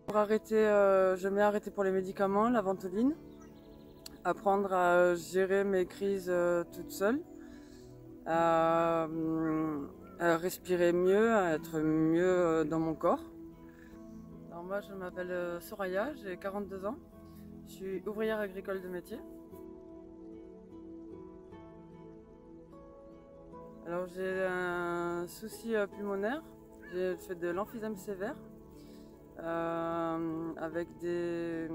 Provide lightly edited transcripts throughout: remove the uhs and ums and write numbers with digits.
Pour arrêter, j'aimais arrêter pour les médicaments, la Ventoline, apprendre à gérer mes crises toute seule, à respirer mieux, à être mieux dans mon corps. Alors moi je m'appelle Soraya, j'ai 42 ans, je suis ouvrière agricole de métier. Alors j'ai un souci pulmonaire, j'ai fait de l'emphysème sévère avec des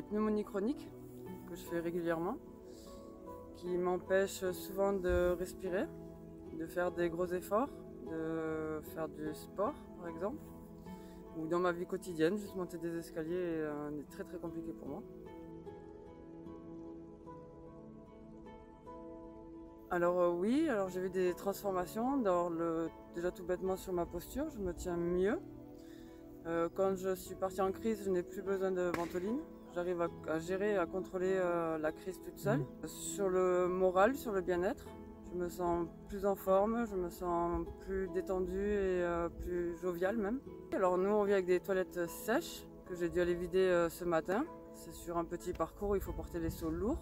pneumonies chroniques que je fais régulièrement, qui m'empêchent souvent de respirer, de faire des gros efforts, de faire du sport par exemple, ou dans ma vie quotidienne, juste monter des escaliers est très très compliqué pour moi. Alors oui, alors j'ai vu des transformations, déjà tout bêtement sur ma posture, je me tiens mieux. Quand je suis partie en crise, je n'ai plus besoin de ventoline. J'arrive à gérer, à contrôler la crise toute seule. Sur le moral, sur le bien-être, je me sens plus en forme, je me sens plus détendue et plus joviale même. Alors nous, on vit avec des toilettes sèches que j'ai dû aller vider ce matin. C'est sur un petit parcours où il faut porter les seaux lourds.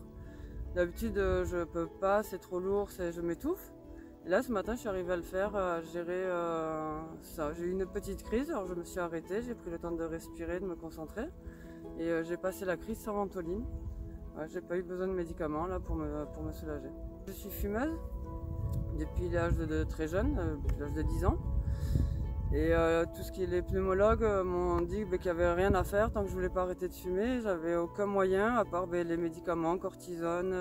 D'habitude, je peux pas, c'est trop lourd, je m'étouffe. Et là, ce matin, je suis arrivée à le faire, à gérer ça. J'ai eu une petite crise, alors je me suis arrêtée, j'ai pris le temps de respirer, de me concentrer. Et j'ai passé la crise sans ventoline. Ouais, j'ai pas eu besoin de médicaments là pour me soulager. Je suis fumeuse depuis l'âge de très jeune, depuis l'âge de 10 ans. Et tout ce qui est les pneumologues m'ont dit qu'il n'y avait rien à faire tant que je voulais pas arrêter de fumer. J'avais aucun moyen à part les médicaments, cortisone,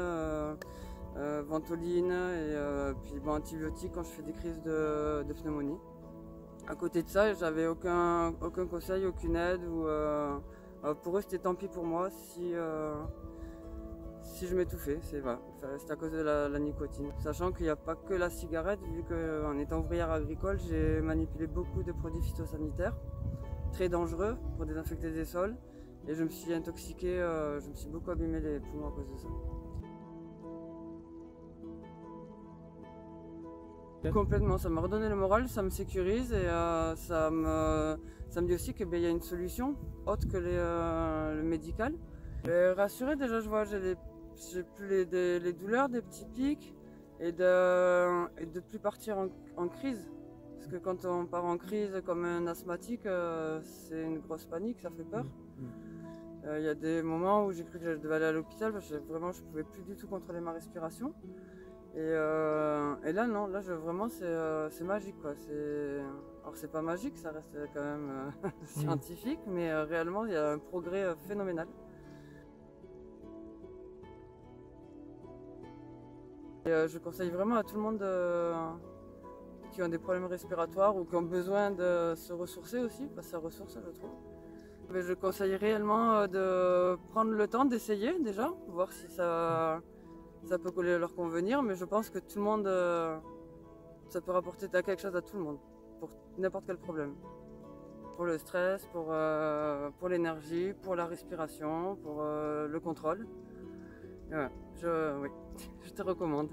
ventoline et puis antibiotiques quand je fais des crises de pneumonie. À côté de ça, j'avais aucun conseil, aucune aide. Pour eux, c'était tant pis pour moi si je m'étouffais. C'est à cause de la nicotine. Sachant qu'il n'y a pas que la cigarette, vu qu'en étant ouvrière agricole, j'ai manipulé beaucoup de produits phytosanitaires, très dangereux pour désinfecter des sols. Et je me suis intoxiquée, je me suis beaucoup abîmé les poumons à cause de ça. Complètement, ça m'a redonné le moral, ça me sécurise et ça me dit aussi qu'il y a une solution autre que le médical. Rassurée, déjà je vois, j'ai plus les douleurs, des petits pics et de plus partir en crise. Parce que quand on part en crise comme un asthmatique, c'est une grosse panique, ça fait peur. Il y a des moments où j'ai cru que je devais aller à l'hôpital parce que vraiment je pouvais plus du tout contrôler ma respiration. Et là non, là vraiment c'est magique quoi. Alors c'est pas magique, ça reste quand même scientifique, mais réellement il y a un progrès phénoménal. Et je conseille vraiment à tout le monde qui ont des problèmes respiratoires ou qui ont besoin de se ressourcer aussi, parce que ça ressource je trouve. Mais je conseille réellement de prendre le temps d'essayer déjà, voir si ça peut leur convenir, mais je pense que tout le monde, ça peut rapporter quelque chose à tout le monde, pour n'importe quel problème. Pour le stress, pour l'énergie, pour la respiration, pour le contrôle. Et voilà, oui, je te recommande.